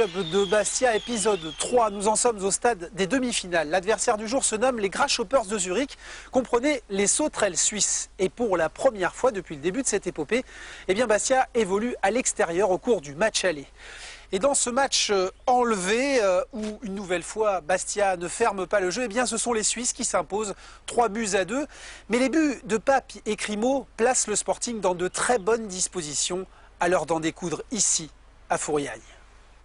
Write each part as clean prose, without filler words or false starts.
Club de Bastia, épisode 3. Nous en sommes au stade des demi-finales. L'adversaire du jour se nomme les Grasshoppers de Zurich. Comprenez les sauterelles suisses. Et pour la première fois depuis le début de cette épopée, eh bien Bastia évolue à l'extérieur au cours du match aller. Et dans ce match enlevé, où une nouvelle fois Bastia ne ferme pas le jeu, eh bien ce sont les Suisses qui s'imposent 3-2. Mais les buts de Pape et Crimo placent le Sporting dans de très bonnes dispositions à l'heure d'en découdre ici, à Fouriagne.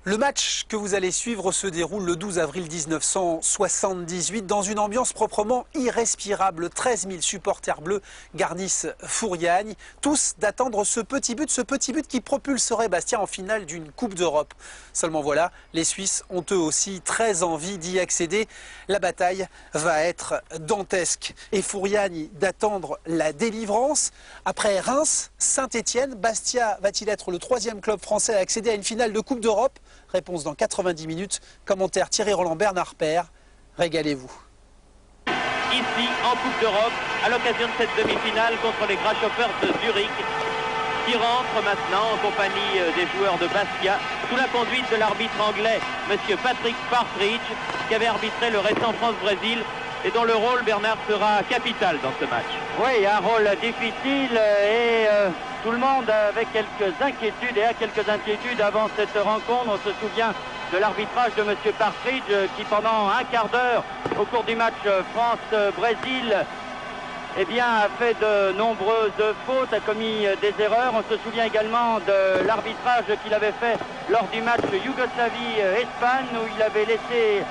Le match que vous allez suivre se déroule le 12 avril 1978 dans une ambiance proprement irrespirable. 13 000 supporters bleus garnissent Fouriagne, tous d'attendre ce petit but qui propulserait Bastia en finale d'une Coupe d'Europe. Seulement voilà, les Suisses ont eux aussi très envie d'y accéder. La bataille va être dantesque et Fouriagne d'attendre la délivrance. Après Reims, Saint-Étienne, Bastia va-t-il être le troisième club français à accéder à une finale de Coupe d'Europe? Réponse dans 90 minutes. Commentaire Thierry Roland, Bernard Père. Régalez-vous. Ici, en Coupe d'Europe, à l'occasion de cette demi-finale contre les Grasshoppers de Zurich, qui rentre maintenant en compagnie des joueurs de Bastia, sous la conduite de l'arbitre anglais, M. Patrick Partridge, qui avait arbitré le récent France-Brésil et dont le rôle, Bernard, sera capital dans ce match. Oui, un rôle difficile et tout le monde avec quelques inquiétudes et a quelques inquiétudes avant cette rencontre. On se souvient de l'arbitrage de M. Partridge qui pendant un quart d'heure au cours du match France-Brésil eh bien, a fait de nombreuses fautes, a commis des erreurs. On se souvient également de l'arbitrage qu'il avait fait lors du match Yougoslavie-Espagne où il avait laissé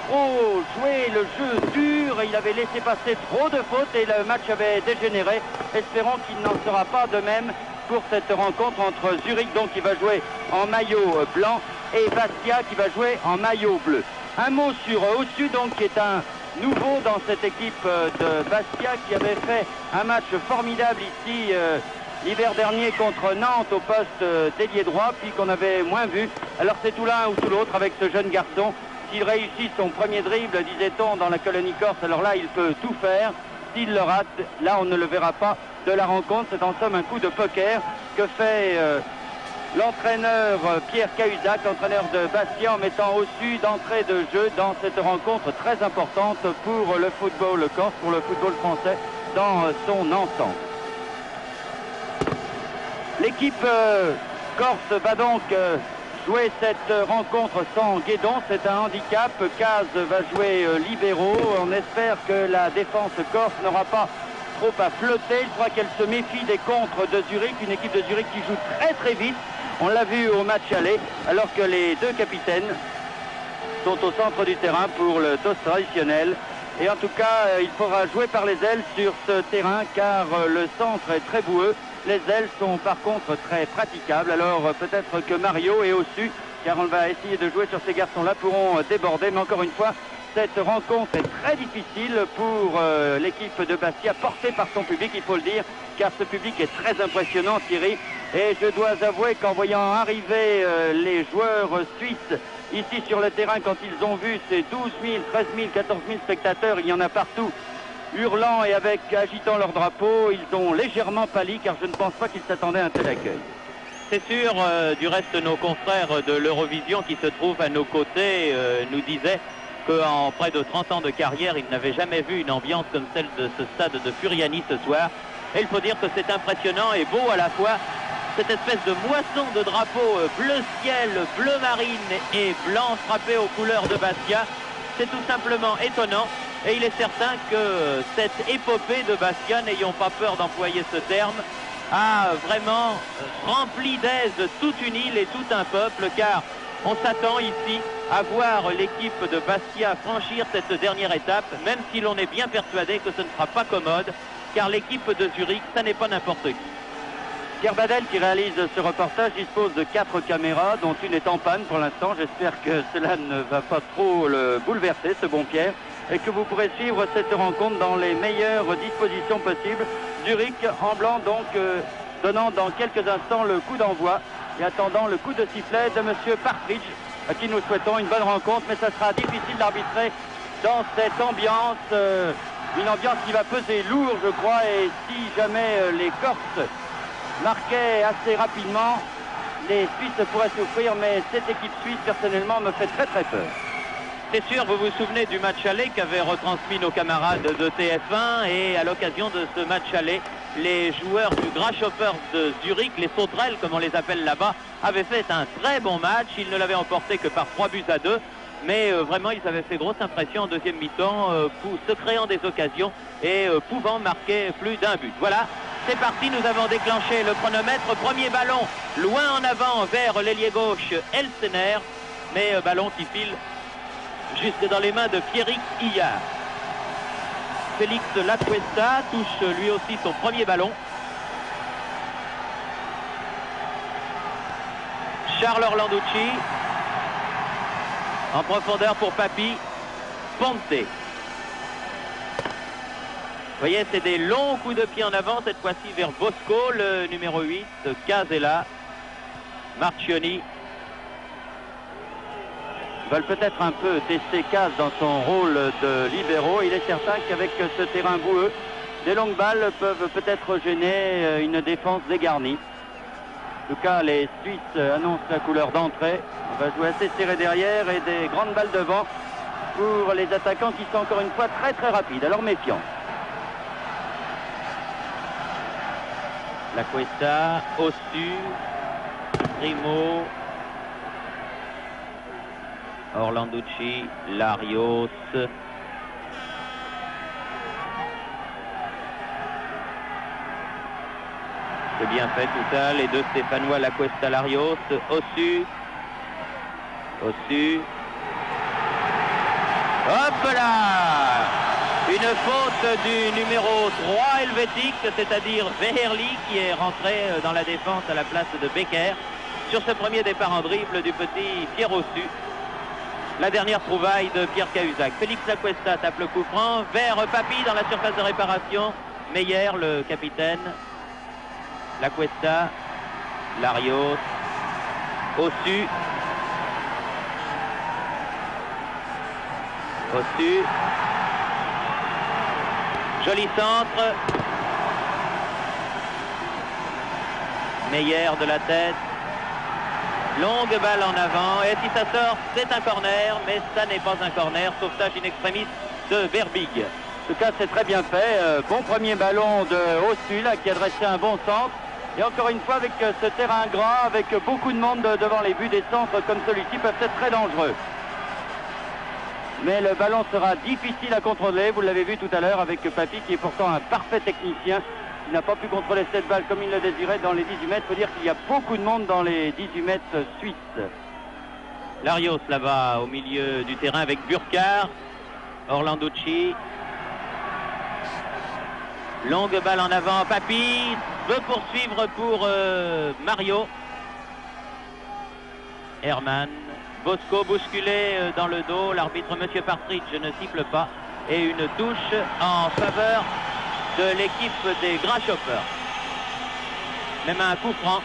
trop jouer le jeu dur, il avait laissé passer trop de fautes et le match avait dégénéré. Espérons qu'il n'en sera pas de même pour cette rencontre entre Zurich, donc qui va jouer en maillot blanc, et Bastia qui va jouer en maillot bleu. Un mot sur Ossu, donc qui est un nouveau dans cette équipe de Bastia, qui avait fait un match formidable ici l'hiver dernier contre Nantes au poste d'ailier droit, puis qu'on avait moins vu. Alors c'est tout l'un ou tout l'autre avec ce jeune garçon. S'il réussit son premier dribble, disait-on, dans la colonie corse, alors là, il peut tout faire. S'il le rate, là, on ne le verra pas de la rencontre. C'est en somme un coup de poker que fait l'entraîneur Pierre Cahuzac, l'entraîneur de Bastia, en mettant au-dessus d'entrée de jeu dans cette rencontre très importante pour le football corse, pour le football français dans son ensemble. L'équipe corse va donc jouer cette rencontre sans Guédon, c'est un handicap. Caz va jouer libéraux. On espère que la défense corse n'aura pas trop à flotter. Il faudra qu'elle se méfie des contres de Zurich, une équipe de Zurich qui joue très très vite. On l'a vu au match aller, alors que les deux capitaines sont au centre du terrain pour le toss traditionnel. Et en tout cas, il faudra jouer par les ailes sur ce terrain, car le centre est très boueux. Les ailes sont par contre très praticables, alors peut-être que Mario et Ossu, car on va essayer de jouer sur ces garçons-là, pourront déborder. Mais encore une fois, cette rencontre est très difficile pour l'équipe de Bastia, portée par son public, il faut le dire, car ce public est très impressionnant, Thierry. Et je dois avouer qu'en voyant arriver les joueurs suisses ici sur le terrain, quand ils ont vu ces 12 000, 13 000, 14 000 spectateurs, il y en a partout, hurlant et agitant leur drapeau, ils ont légèrement pâli, car je ne pense pas qu'ils s'attendaient à un tel accueil. C'est sûr, du reste, nos confrères de l'Eurovision qui se trouvent à nos côtés nous disaient qu'en près de 30 ans de carrière, ils n'avaient jamais vu une ambiance comme celle de ce stade de Furiani ce soir. Et il faut dire que c'est impressionnant et beau à la fois, cette espèce de moisson de drapeaux bleu ciel, bleu marine et blanc frappé aux couleurs de Bastia. C'est tout simplement étonnant. Et il est certain que cette épopée de Bastia, n'ayons pas peur d'employer ce terme, a vraiment rempli d'aise toute une île et tout un peuple, car on s'attend ici à voir l'équipe de Bastia franchir cette dernière étape, même si l'on est bien persuadé que ce ne sera pas commode, car l'équipe de Zurich, ça n'est pas n'importe qui. Pierre Badel, qui réalise ce reportage, dispose de 4 caméras, dont une est en panne pour l'instant. J'espère que cela ne va pas trop le bouleverser, ce bon Pierre, et que vous pourrez suivre cette rencontre dans les meilleures dispositions possibles. Zurich en blanc, donc, donnant dans quelques instants le coup d'envoi et attendant le coup de sifflet de M. Partridge, à qui nous souhaitons une bonne rencontre, mais ça sera difficile d'arbitrer dans cette ambiance, une ambiance qui va peser lourd, je crois, et si jamais les Corses marquaient assez rapidement, les Suisses pourraient souffrir, mais cette équipe suisse, personnellement, me fait très très peur. C'est sûr, vous vous souvenez du match aller qu'avaient retransmis nos camarades de TF1 et à l'occasion de ce match aller, les joueurs du Grasshoppers de Zurich, les sauterelles comme on les appelle là-bas, avaient fait un très bon match. Ils ne l'avaient emporté que par 3-2, mais vraiment ils avaient fait grosse impression en deuxième mi-temps, se créant des occasions et pouvant marquer plus d'un but. Voilà, c'est parti, nous avons déclenché le chronomètre. Premier ballon loin en avant vers l'ailier gauche Elsener, mais ballon qui file jusque dans les mains de Pierrick Hillard. Félix Lacuesta touche lui aussi son premier ballon. Charles Orlanducci en profondeur pour Papi. Ponte. Vous voyez, c'est des longs coups de pied en avant, cette fois-ci vers Bosco, le numéro 8, Casella, Marchioni. Veulent peut-être un peu tester Caz dans son rôle de libéraux. Il est certain qu'avec ce terrain boueux, des longues balles peuvent peut-être gêner une défense dégarnie. En tout cas, les Suisses annoncent la couleur d'entrée. On va jouer assez serré derrière et des grandes balles devant pour les attaquants qui sont encore une fois très très rapides. Alors méfiance. Lacuesta, Ossu, Primo, Orlanducci, Larios. C'est bien fait tout ça, les deux Stéphanois, Lacuesta, Larios, Ossu. Ossu. Hop là! Une faute du numéro 3 helvétique, c'est-à-dire Veherli, qui est rentré dans la défense à la place de Becker. Sur ce premier départ en dribble du petit Pierre Ossu. La dernière trouvaille de Pierre Cahuzac. Félix Lacuesta tape le coup franc vers Papi dans la surface de réparation. Meyer, le capitaine. Lacuesta, Larios, Ossu. Ossu. Joli centre. Meyer de la tête. Longue balle en avant, et si ça sort, c'est un corner, mais ça n'est pas un corner, sauvetage in extremis de Verbig. En tout cas, c'est très bien fait. Bon premier ballon de Ossu, là, qui a dressé un bon centre. Et encore une fois, avec ce terrain gras, avec beaucoup de monde devant les buts, des centres comme celui-ci peuvent être très dangereux. Mais le ballon sera difficile à contrôler, vous l'avez vu tout à l'heure avec Papi, qui est pourtant un parfait technicien. Il n'a pas pu contrôler cette balle comme il le désirait dans les 18 mètres. Il faut dire qu'il y a beaucoup de monde dans les 18 mètres suisses. Larios là-bas au milieu du terrain avec Burkhardt. Orlanducci. Longue balle en avant. Papi veut poursuivre pour Mario. Herman. Bosco bousculé dans le dos. L'arbitre Monsieur Partridge ne siffle pas. Et une touche en faveur de l'équipe des Grasshoppers. Même un coup franc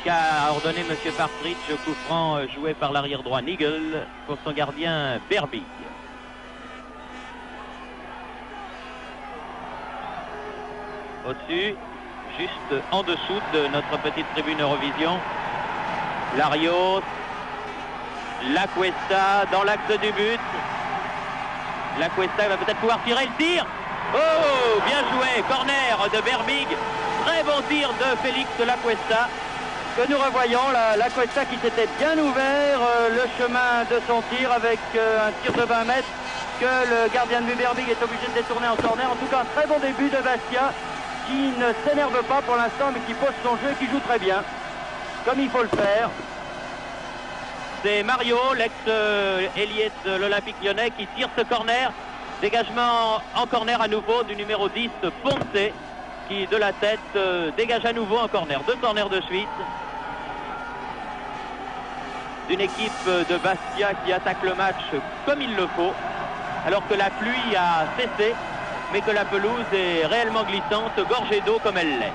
qu'a ordonné M. Partridge, coup franc joué par l'arrière droit Nigel pour son gardien Verbig. Au-dessus, juste en dessous de notre petite tribune Eurovision, Larios, Lacuesta dans l'axe du but. Lacuesta va peut-être pouvoir tirer le tir. Oh, bien joué, corner de Verbig. Très bon tir de Félix Lacuesta. Que nous revoyons, Lacuesta qui s'était bien ouvert le chemin de son tir avec un tir de 20 mètres que le gardien de but Verbig est obligé de détourner en corner. En tout cas, un très bon début de Bastia qui ne s'énerve pas pour l'instant mais qui pose son jeu et qui joue très bien, comme il faut le faire. C'est Mario, l'ex-ailier de l'Olympique Lyonnais, qui tire ce corner. Dégagement en corner à nouveau du numéro 10, Ponte, qui de la tête dégage à nouveau en corner. 2 corners de suite. D'une équipe de Bastia qui attaque le match comme il le faut, alors que la pluie a cessé, mais que la pelouse est réellement glissante, gorgée d'eau comme elle l'est.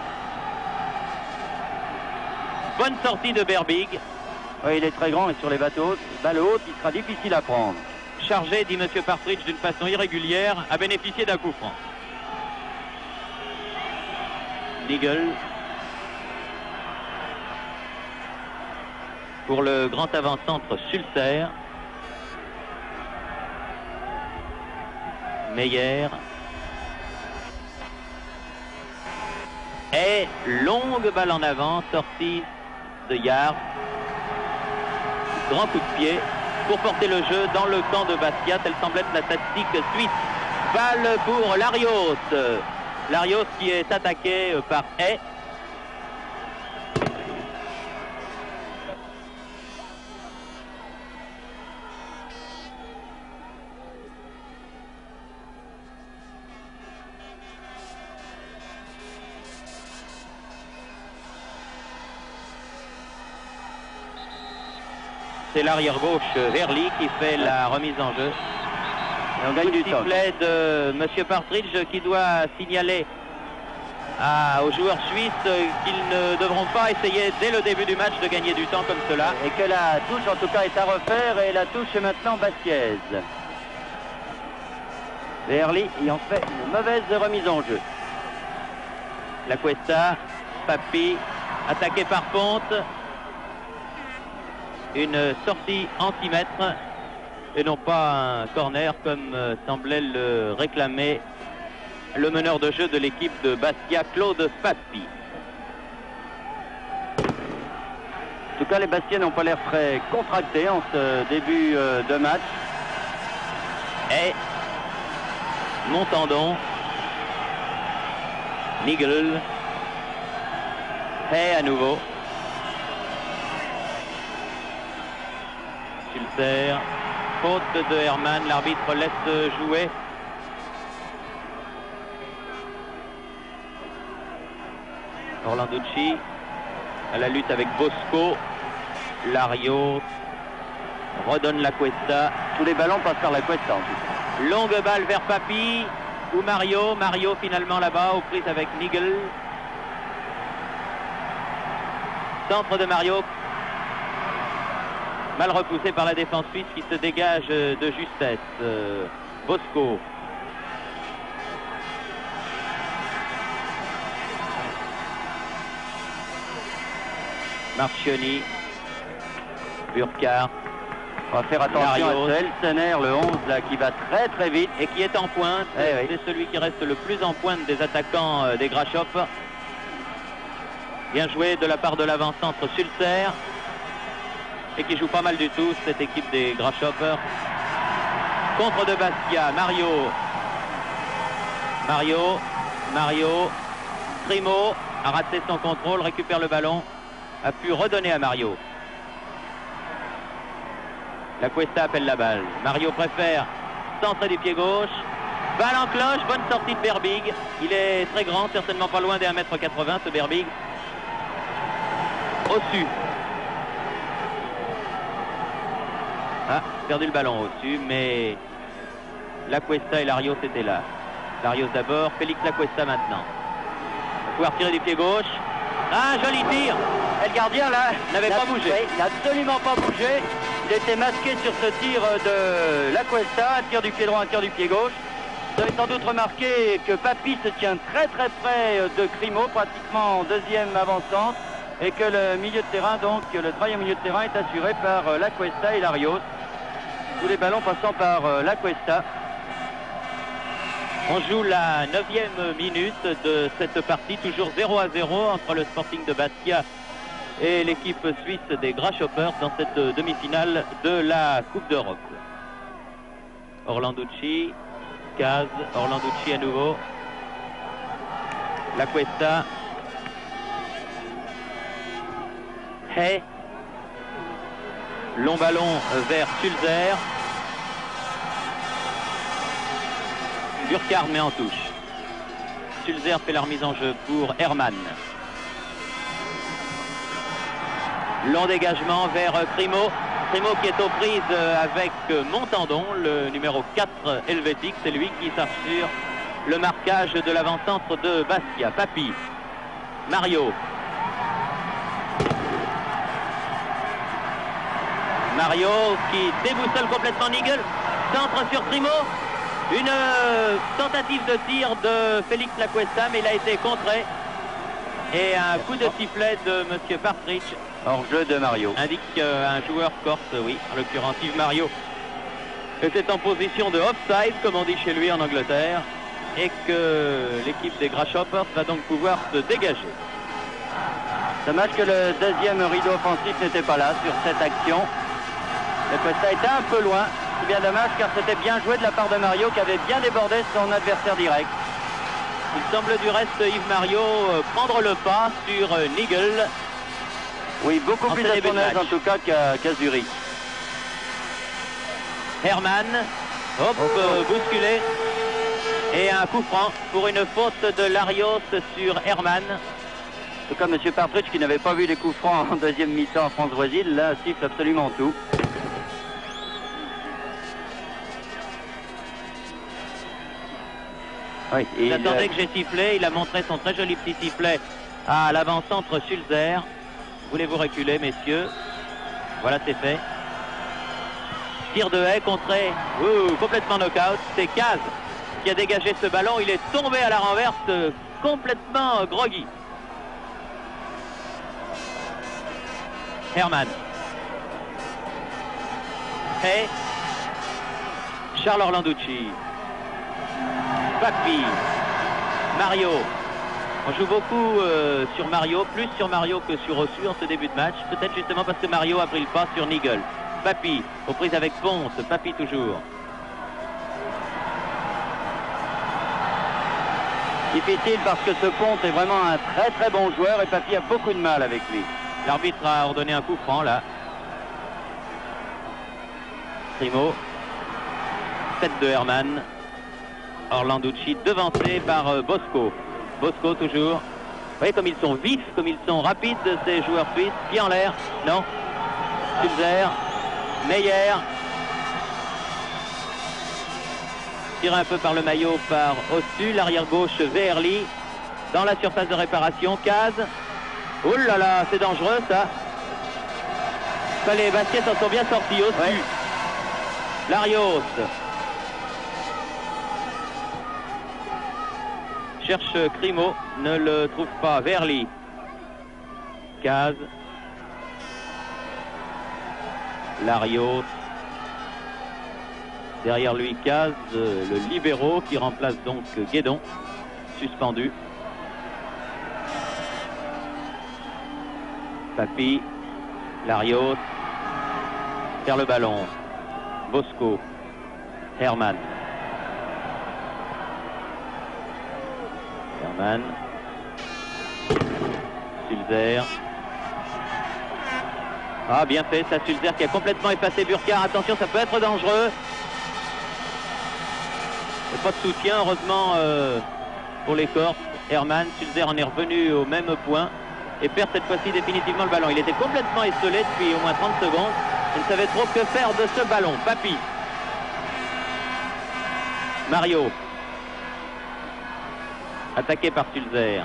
Bonne sortie de Verbig. Oui, il est très grand et sur les balles hautes, il sera difficile à prendre. Chargé, dit M. Partridge, d'une façon irrégulière, à bénéficier d'un coup franc. Nigel. pour le grand avant-centre Sulzer. Meyer. Et longue balle en avant, sortie de Yard. Grand coup de pied pour porter le jeu dans le camp de Bastia. Telle semble être la tactique suisse. Balle pour Larios. Larios qui est attaqué par Hay. C'est l'arrière-gauche Verly qui fait la remise en jeu. Et on gagne du temps. Sifflet de M. Partridge qui doit signaler aux joueurs suisses qu'ils ne devront pas essayer dès le début du match de gagner du temps comme cela. Et que la touche en tout cas est à refaire et la touche est maintenant bastiaise. Verly ayant fait une mauvaise remise en jeu. La Cuesta, Papi, attaqué par Ponte. Une sortie anti-mètre et non pas un corner comme semblait le réclamer le meneur de jeu de l'équipe de Bastia, Claude Papi. En tout cas, les Bastiens n'ont pas l'air très contractés en ce début de match. Et Montandon, Nigel, et à nouveau. Sulzer, faute de Hermann, l'arbitre laisse jouer. Orlanducci à la lutte avec Bosco. Larios redonne la Cuesta. Tous les ballons passent par la Cuesta en tout cas. Longue balle vers Papi ou Mario. Mario finalement là-bas aux prises avec Nigel. Centre de Mario. Mal repoussé par la défense suisse qui se dégage de justesse. Bosco. Marchioni. Burkhardt. On va faire attention Larios. à Elsener, le 11 là, qui va très très vite. Et qui est en pointe. C'est celui qui reste le plus en pointe des attaquants des Grasshopps. Bien joué de la part de l'avant-centre Sulzer. Et qui joue pas mal du tout, cette équipe des Grasshopper. Contre de Bastia, Mario. Primo a raté son contrôle, récupère le ballon, a pu redonner à Mario. La Cuesta appelle la balle. Mario préfère centrer du pied gauche. Balle en cloche, bonne sortie de Berbig. Il est très grand, certainement pas loin des 1m80 ce Berbig. Au-dessus. Ah, perdu le ballon au-dessus, mais la Cuesta et Larios étaient là. Larios d'abord, Félix La Cuesta maintenant. Va pouvoir tirer du pied gauche. Ah, joli tir. Et le gardien là n'avait pas bougé. Oui, il n'a absolument pas bougé. Il était masqué sur ce tir de La Cuesta, un tir du pied droit, un tir du pied gauche. Vous avez sans doute remarqué que Papi se tient très très près de Crimo, pratiquement en deuxième avant-centre, et que le milieu de terrain, donc le troisième milieu de terrain est assuré par La Cuesta et Larios. Tous les ballons passant par La Cuesta. On joue la 9e minute de cette partie, toujours 0-0 entre le Sporting de Bastia et l'équipe suisse des Grasshoppers dans cette demi-finale de la Coupe d'Europe. Orlanducci, Caz, Orlanducci à nouveau. La Cuesta. Hay. Long ballon vers Sulzer. Burkhardt met en touche. Sulzer fait la remise en jeu pour Hermann. Long dégagement vers Crimo. Crimo qui est aux prises avec Montandon, le numéro 4 helvétique. C'est lui qui s'assure le marquage de l'avant-centre de Bastia. Papi. Mario. Mario qui déboussole complètement Nigel. Centre sur Crimo. Une tentative de tir de Félix La Cuesta, mais il a été contré. Et un coup de sifflet de M. Partridge Hors-jeu de Mario. Indique un joueur corse, oui, en l'occurrence Yves Mario, était en position de offside, comme on dit chez lui en Angleterre, et que l'équipe des Grasshoppers va donc pouvoir se dégager. Dommage que le deuxième rideau offensif n'était pas là sur cette action. Le Cuesta était un peu loin. C'est bien dommage car c'était bien joué de la part de Mario qui avait bien débordé son adversaire direct. Il semble du reste Yves Mario prendre le pas sur Nigel. Oui, beaucoup plus à son aise en tout cas qu'à Zurich. Herman, hop, bousculé. Et un coup franc pour une faute de Larios sur Herman. En tout cas, M. Partridge, qui n'avait pas vu les coups francs en deuxième mi-temps en France-Brésil, là, siffle absolument tout. Oui, il attendait que j'ai sifflé, il a montré son très joli petit sifflet à l'avant-centre Sulzer. Voulez-vous reculer, messieurs? Voilà, c'est fait. Tir de haie, contré, complètement knock-out. C'est Caz qui a dégagé ce ballon. Il est tombé à la renverse, complètement groggy. Herman. Et Charles Orlanducci. Papi. Mario. On joue beaucoup sur Mario, plus sur Mario que sur Ossu en ce début de match. Peut-être justement parce que Mario a pris le pas sur Nigel. Papi, aux prises avec Ponce. Papi toujours. Difficile parce que ce Ponce est vraiment un très très bon joueur et Papi a beaucoup de mal avec lui. L'arbitre a ordonné un coup franc là. Primo. Tête de Herman. Orlanducci devancé par Bosco. Bosco toujours. Vous voyez comme ils sont vifs, comme ils sont rapides ces joueurs suisses. Pied en l'air. Non. Sulzer. Meyer. Tiré un peu par le maillot par Ossu. L'arrière gauche Verli. Dans la surface de réparation. Caz. Oh là là, c'est dangereux ça. Les baskets en sont bien sortis. Ossu. Ouais. Larios. Cherche Crimo, ne le trouve pas. Verli. Caz. Larios. Derrière lui, Caz, le libéro qui remplace donc Guédon, suspendu. Papi. Larios. Faire le ballon. Bosco. Herman. Herman. Sulzer. Ah, bien fait, ça, Sulzer qui a complètement effacé Burkhardt. Attention, ça peut être dangereux. Et pas de soutien, heureusement, pour les Corses. Herman, Sulzer en est revenu au même point et perd cette fois-ci définitivement le ballon. Il était complètement esselé depuis au moins 30 secondes. Il ne savait trop que faire de ce ballon. Papi. Mario. Attaqué par Sulzer.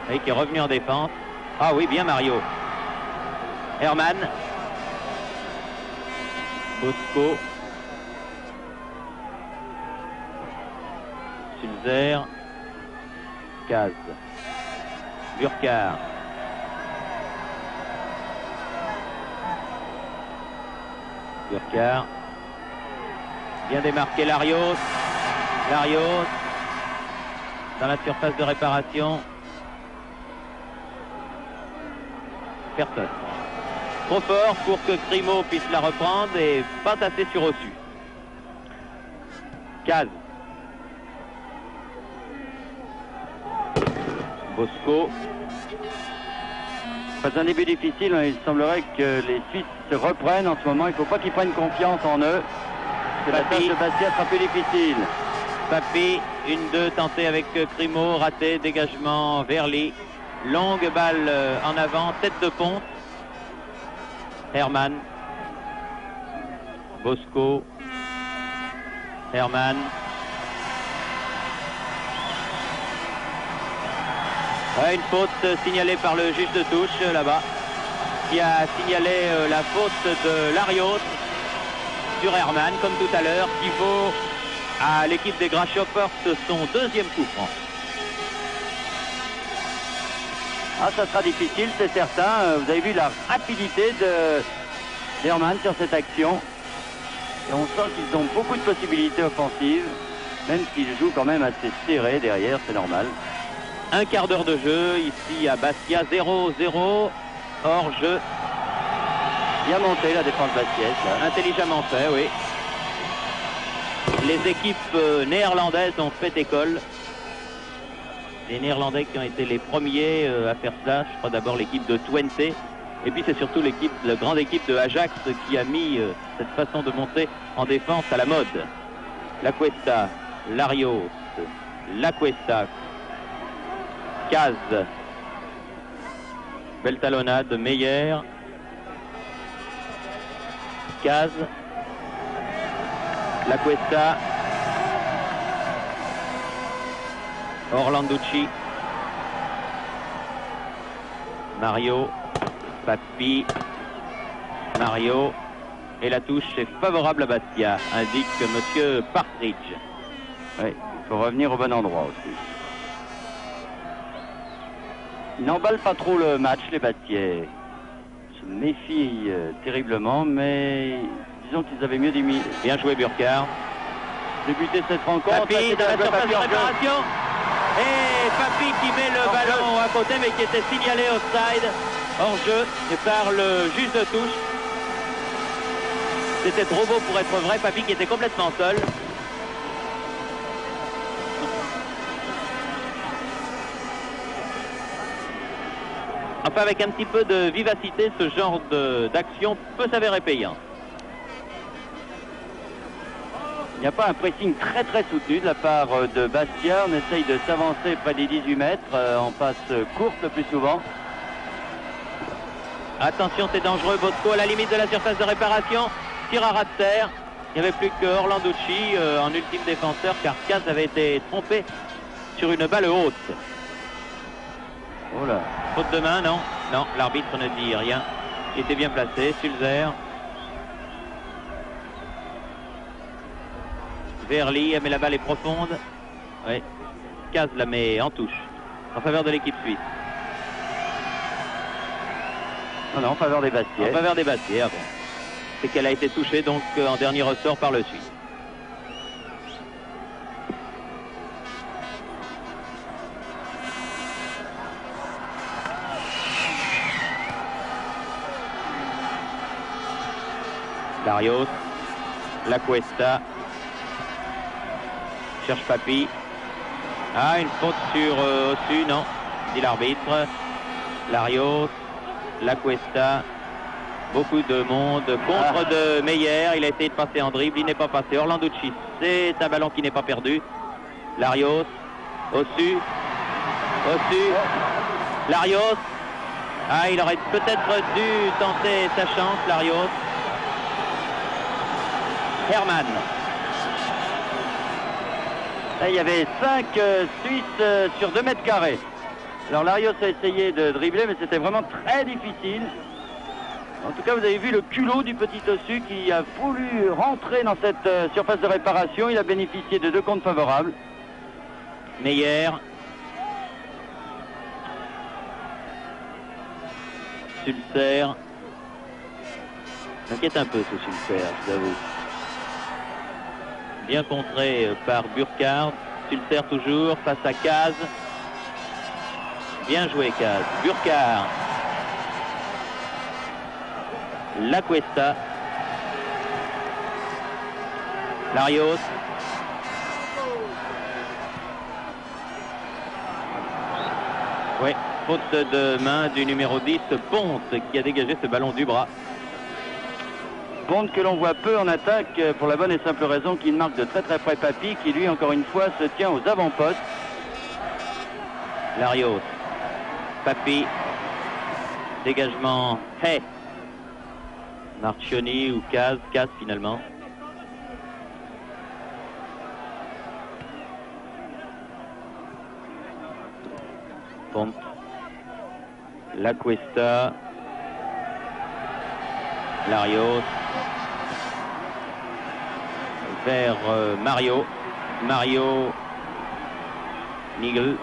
Et qui est revenu en défense. Ah oui, bien Mario. Herman. Bosco. Sulzer. Caz. Burkhardt. Burkhardt. Bien démarqué Larios. Larios. Dans la surface de réparation. Personne. Trop fort pour que Crimo puisse la reprendre et pas assez sur Ossu. Caz. Bosco. Pas un début difficile, il semblerait que les Suisses se reprennent en ce moment. Il ne faut pas qu'ils prennent confiance en eux. La tâche de Bastia sera plus difficile. Papi, 1-2 tenté avec Crimo, raté, dégagement Verli. Longue balle en avant, tête de Ponce. Herman. Bosco. Herman. Ouais, une faute signalée par le juge de touche là-bas, qui a signalé la faute de Larios sur Herman, comme tout à l'heure, qui vaut à l'équipe des Grasshoppers son deuxième coup franc. Ah, ça sera difficile, c'est certain. Vous avez vu la rapidité de Herman sur cette action. Et on sent qu'ils ont beaucoup de possibilités offensives, même s'ils jouent quand même assez serré derrière, c'est normal. Un quart d'heure de jeu ici à Bastia, 0-0, hors jeu. Bien monté la défense bastiaise. Là. Intelligemment fait, oui. Les équipes néerlandaises ont fait école. Les Néerlandais qui ont été les premiers à faire cela. Je crois d'abord l'équipe de Twente. Et puis c'est surtout la grande équipe de Ajax qui a mis cette façon de monter en défense à la mode. La Cuesta, Larios, La Cuesta, Caz, belle talonnade, Meyer, Caz, La Cuesta, Orlanducci, Mario, Papi, Mario, et la touche est favorable à Bastia, indique monsieur Partridge. Oui, il faut revenir au bon endroit aussi. Ils n'emballent pas trop le match, les Bastiais. Ils se méfient terriblement, mais disons qu'ils avaient mieux diminué. Bien joué Burkhardt. Débuter cette rencontre. Papi dans la surface de réparation. Et Papi qui met le ballon à côté, mais qui était signalé offside, hors jeu, et par le juge de touche. C'était trop beau pour être vrai. Papi qui était complètement seul. Enfin, avec un petit peu de vivacité, ce genre d'action peut s'avérer payant. Il n'y a pas un pressing très très soutenu de la part de Bastia. On essaye de s'avancer près des 18 mètres en passe courte le plus souvent. Attention, c'est dangereux. Bosco à la limite de la surface de réparation. Tire à ras de terre. Il n'y avait plus que Orlanducci en ultime défenseur, car Caz avait été trompé sur une balle haute. Oh là. Faute de main, non. Non, l'arbitre ne dit rien. Il était bien placé. Sulzer. Verly, mais la balle est profonde. Oui. Caz la met en touche. En faveur de l'équipe suisse. Non, en faveur des Bastiais. En faveur des Bastiais, ah bon. C'est qu'elle a été touchée donc en dernier ressort par le Suisse. Larios, La Cuesta, cherche Papi. Ah, une faute sur Ossu, non, dit l'arbitre. Larios, La Cuesta, beaucoup de monde contre de Meyer. Il a essayé de passer en dribble, il n'est pas passé. Orlanducci, c'est un ballon qui n'est pas perdu. Larios, Ossu, Larios. Ah, il aurait peut-être dû tenter sa chance, Larios. Herman. Là, il y avait 5 Suisses sur 2 mètres carrés. Alors Larios a essayé de dribbler, mais c'était vraiment très difficile. En tout cas, vous avez vu le culot du petit Ossu qui a voulu rentrer dans cette surface de réparation. Il a bénéficié de 2 comptes favorables. Meyer. Sulzer. M'inquiète un peu ce Sulzer, je vous avoue. Bien contré par Burkhardt. Sulzer toujours face à Caz. Bien joué Caz. Burkhardt. La Cuesta. Larios. Oui, faute de main du numéro 10, Ponte, qui a dégagé ce ballon du bras. Ponte que l'on voit peu en attaque pour la bonne et simple raison qu'il marque de très très près Papi, qui lui encore une fois se tient aux avant-postes. Larios. Papi. Dégagement. Hey. Marchioni ou Caz finalement. Ponte. La Cuesta. Larios. Vers Mario. Mario. Nigel.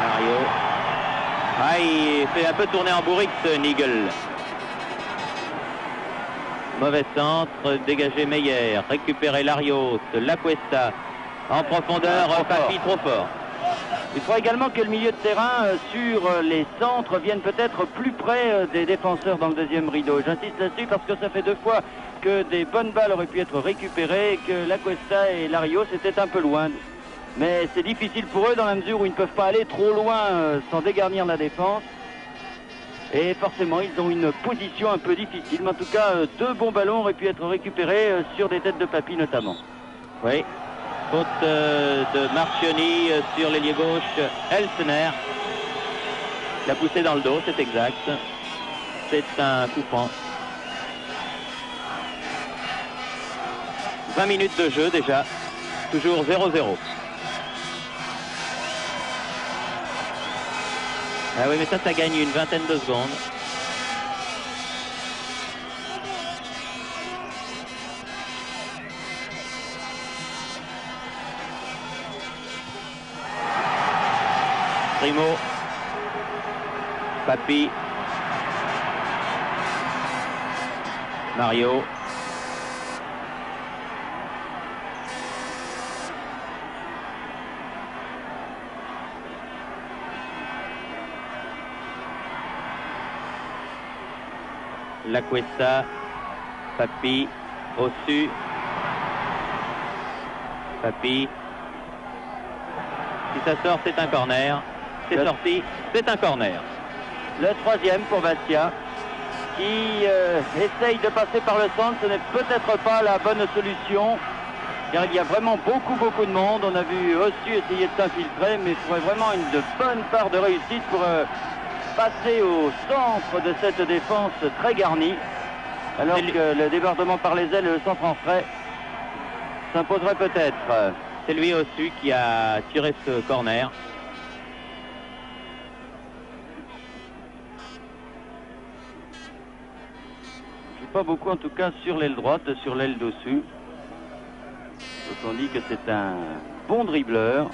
Mario. Ah, il fait un peu tourner en bourrique ce Nigel. Mauvais centre, dégagé Meyer, récupéré Larios, Lacuesta en profondeur, Papi trop fort. Il faudra également que le milieu de terrain sur les centres vienne peut-être plus près des défenseurs dans le deuxième rideau. J'insiste là-dessus parce que ça fait 2 fois que des bonnes balles auraient pu être récupérées et que Lacuesta et Larios étaient un peu loin. Mais c'est difficile pour eux dans la mesure où ils ne peuvent pas aller trop loin sans dégarnir la défense. Et forcément, ils ont une position un peu difficile. Mais en tout cas, 2 bons ballons auraient pu être récupérés sur des têtes de Papi notamment. Oui, faute de Marchioni sur l'ailier gauche, Elsner. Il a poussé dans le dos, c'est exact. C'est un coup franc. 20 minutes de jeu déjà, toujours 0-0. Ah oui, mais ça gagne une vingtaine de secondes. Primo. Papi. Mario. Lacuesta, Papi, au-dessus, Papi, si ça sort c'est un corner, c'est sorti, c'est un corner. Le troisième pour Bastia qui essaye de passer par le centre, ce n'est peut-être pas la bonne solution car il y a vraiment beaucoup de monde. On a vu Ossu essayer de s'infiltrer mais il faudrait vraiment une bonne part de réussite pour passer au centre de cette défense très garnie, alors que le débordement par les ailes et le centre en frais s'imposerait peut-être. C'est lui au-dessus qui a tiré ce corner. Pas beaucoup en tout cas sur l'aile droite, sur l'aile dessus. On dit que c'est un bon dribbleur.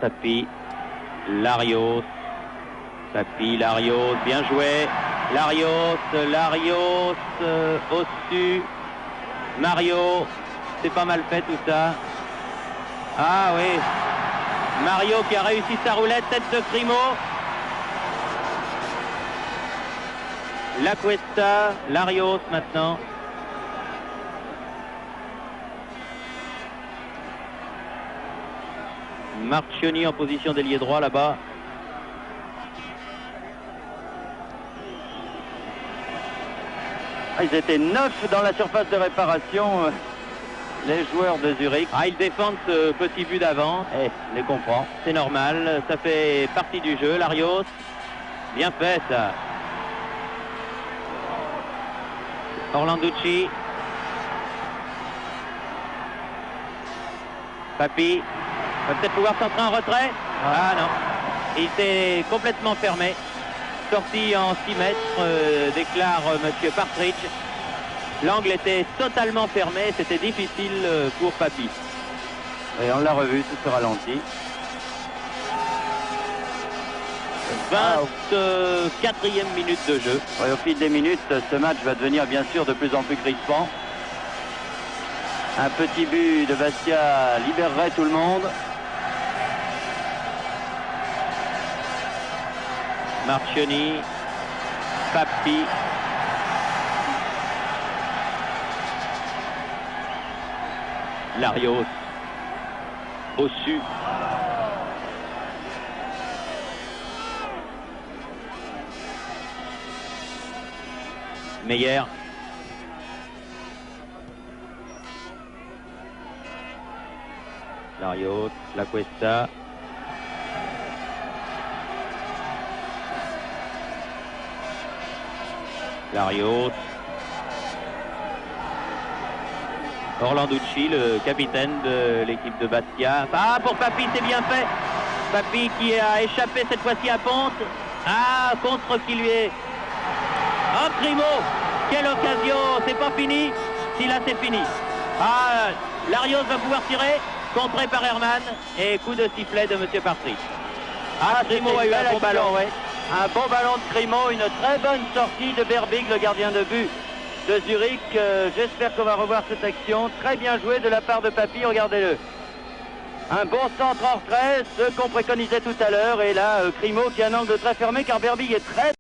Papi, Larios. Papi, Larios, bien joué. Larios, au-dessus. Mario, c'est pas mal fait tout ça. Ah oui. Mario qui a réussi sa roulette, tête de Primo. Lacuesta, Larios maintenant. Marchioni en position d'ailier droit là-bas. Ils étaient 9 dans la surface de réparation, les joueurs de Zurich. Ah, ils défendent ce petit but d'avant. Les comprend. C'est normal, ça fait partie du jeu. Larios, bien fait ça. Orlanducci. Papi va peut-être pouvoir s'entrer en retrait. Ah non, il était complètement fermé. Sorti en 6 mètres, déclare monsieur Partridge. L'angle était totalement fermé, c'était difficile pour Papi. Et on l'a revu, tout se ralentit. 24e minute de jeu. Ouais, au fil des minutes, ce match va devenir bien sûr de plus en plus crispant. Un petit but de Bastia libérerait tout le monde. Marchioni, Papi. Larios, Ossu. Meyer. Larios, Lacuesta. Larios. Orlanducci, le capitaine de l'équipe de Bastia. Ah, pour Papi, c'est bien fait. Papi qui a échappé cette fois-ci à Ponte. Ah, contre qui lui est. Ah, Primo. Quelle occasion. C'est pas fini. Si là, c'est fini. Ah, Larios va pouvoir tirer. Contré par Herman. Et coup de sifflet de monsieur Partridge. Ah, Grimaud a eu un bon ballon, ouais. Un bon ballon de Grimaud, une très bonne sortie de Berbig, le gardien de but de Zurich. J'espère qu'on va revoir cette action. Très bien joué de la part de Papy, regardez-le. Un bon centre en retrait, ce qu'on préconisait tout à l'heure. Et là, Grimaud qui a un angle très fermé car Berbig est très